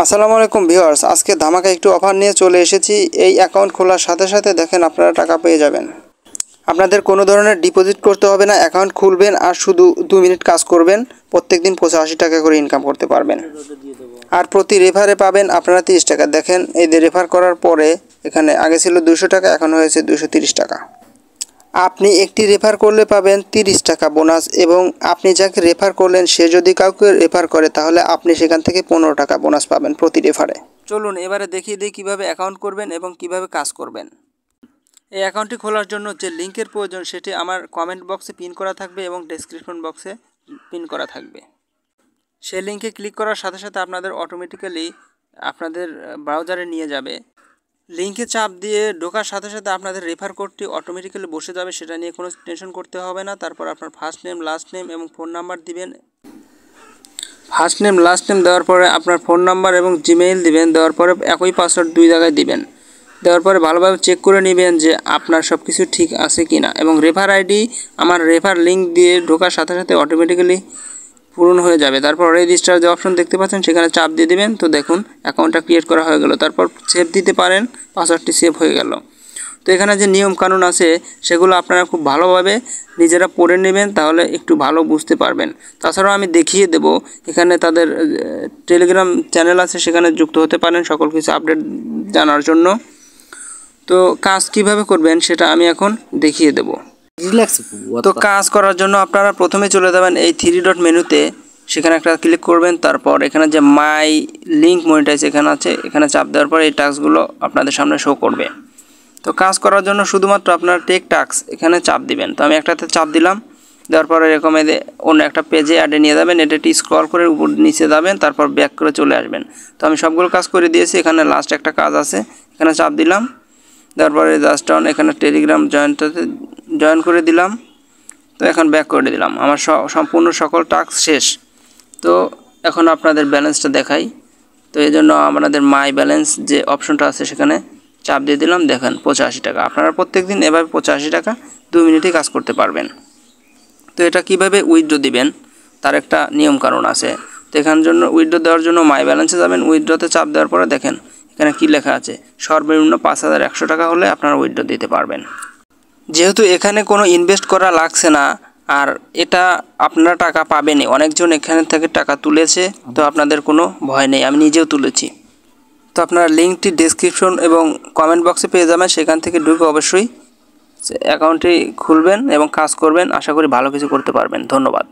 আসসালামু আলাইকুম ভিউয়ার্স, আজকে ধামাকা একটু অফার নিয়ে চলে এসেছি। এই অ্যাকাউন্ট খোলার সাথে সাথে দেখেন আপনারা টাকা পেয়ে যাবেন। আপনাদের কোনো ধরনের ডিপোজিট করতে হবে না। অ্যাকাউন্ট খুলবেন আর শুধু 2 মিনিট কাজ করবেন, প্রত্যেকদিন 85 টাকা করে ইনকাম করতে পারবেন। আর প্রতি রেফারে পাবেন আপনারা 30 টাকা। দেখেন এই যে রেফার করার পরে এখানে আগে ছিল 200 টাকা, এখন হয়েছে 230 টাকা। আপনি একটি রেফার করলে পাবেন 30 টাকা বোনাস, এবং আপনি যাকে রেফার করলেন সে যদি কাউকে রেফার করে তাহলে আপনি সেখান থেকে 15 টাকা বোনাস পাবেন প্রতি রেফারে। চলুন এবারে দেখিয়ে দিই কীভাবে অ্যাকাউন্ট করবেন এবং কিভাবে কাজ করবেন। এই অ্যাকাউন্টটি খোলার জন্য যে লিঙ্কের প্রয়োজন সেটি আমার কমেন্ট বক্সে পিন করা থাকবে এবং ডেসক্রিপশন বক্সে পিন করা থাকবে। সেই লিঙ্কে ক্লিক করার সাথে সাথে আপনাদের অটোমেটিক্যালি আপনাদের ব্রাউজারে নিয়ে যাবে। লিঙ্কে চাপ দিয়ে ঢোকার সাথে সাথে আপনাদের রেফার কোডটি অটোমেটিক্যালি বসে যাবে, সেটা নিয়ে কোনো টেনশন করতে হবে না। তারপর আপনার ফার্স্ট নেম, লাস্ট নেম এবং ফোন নাম্বার দিবেন। ফার্স্ট নেম লাস্ট নেম দেওয়ার পরে আপনার ফোন নাম্বার এবং জিমেইল দিবেন। দেওয়ার পরে একই পাসওয়ার্ড 2 জায়গায় দিবেন। দেওয়ার পরে ভালোভাবে চেক করে নেবেন যে আপনার সব কিছু ঠিক আছে কি না। এবং রেফার আইডি আমার রেফার লিঙ্ক দিয়ে ঢোকার সাথে সাথে অটোমেটিক্যালি পূরণ হয়ে যাবে। তারপর রেজিস্টার যে অপশন দেখতে পাচ্ছেন সেখানে চাপ দিয়ে দেবেন। তো দেখুন অ্যাকাউন্টটা ক্রিয়েট করা হয়ে গেল। তারপর সেভ দিতে পারেন, পাসওয়ার্ডটি সেভ হয়ে গেল। তো এখানে যে নিয়ম কানুন আছে সেগুলো আপনারা খুব ভালোভাবে নিজেরা পড়ে নেবেন, তাহলে একটু ভালো বুঝতে পারবেন। তাছাড়াও আমি দেখিয়ে দেব, এখানে তাদের টেলিগ্রাম চ্যানেল আছে, সেখানে যুক্ত হতে পারেন সকল কিছু আপডেট জানার জন্য। তো কাজ কিভাবে করবেন সেটা আমি এখন দেখিয়ে দেব। তো কাজ করার জন্য আপনারা প্রথমে চলে যাবেন এই 3 ডট মেনুতে, সেখানে একটা ক্লিক করবেন। তারপর এখানে যে মাই লিঙ্ক মনিটাইজ এখানে আছে, এখানে চাপ দেওয়ার পর এই টাস্কগুলো আপনাদের সামনে শো করবে। তো কাজ করার জন্য শুধুমাত্র আপনার টেক টাস্ক এখানে চাপ দিবেন। তো আমি একটাতে চাপ দিলাম। দেওয়ার পরে এরকম অন্য একটা পেজে অ্যাডে নিয়ে যাবেন। এটাটি স্ক্রল করে উপর নিচে যাবেন, তারপর ব্যাক করে চলে আসবেন। তো আমি সবগুলো কাজ করে দিয়েছি। এখানে লাস্ট একটা কাজ আছে, এখানে চাপ দিলাম। দেওয়ার পরে জাস্ট অন এখানে টেলিগ্রাম জয়েন করে দিলাম। তো এখন ব্যাক করে দিলাম। আমার সম্পূর্ণ সকল টাস্ক শেষ। তো এখন আপনাদের ব্যালেন্সটা দেখাই। তো এই জন্য আমাদের মাই ব্যালেন্স যে অপশনটা আছে সেখানে চাপ দিয়ে দিলাম। দেখেন 85 টাকা। আপনারা প্রত্যেক দিন এভাবে 85 টাকা 2 মিনিটেই কাজ করতে পারবেন। তো এটা কিভাবে উইথড্র দিবেন তার একটা নিয়ম কানুন আছে। তো এখানের জন্য উইথড্র দেওয়ার জন্য মাই ব্যালেন্সে যাবেন। উইথড্রতে চাপ দেওয়ার পরে দেখেন এখানে কি লেখা আছে, সর্বনিম্ন 5100 টাকা হলে আপনারা উইথড্র দিতে পারবেন। যেহেতু এখানে কোনো ইনভেস্ট করা লাগছে না, আর এটা আপনারা টাকা পাবেনই। অনেকজন এখানে থেকে টাকা তুলেছে, তো আপনাদের কোনো ভয় নেই, আমি নিজেও তুলেছি। তো আপনারা লিঙ্কটি ডেসক্রিপশন এবং কমেন্ট বক্সে পেয়ে যাবেন, সেখান থেকে ঢুকে অবশ্যই অ্যাকাউন্টটি খুলবেন এবং কাজ করবেন। আশা করি ভালো কিছু করতে পারবেন। ধন্যবাদ।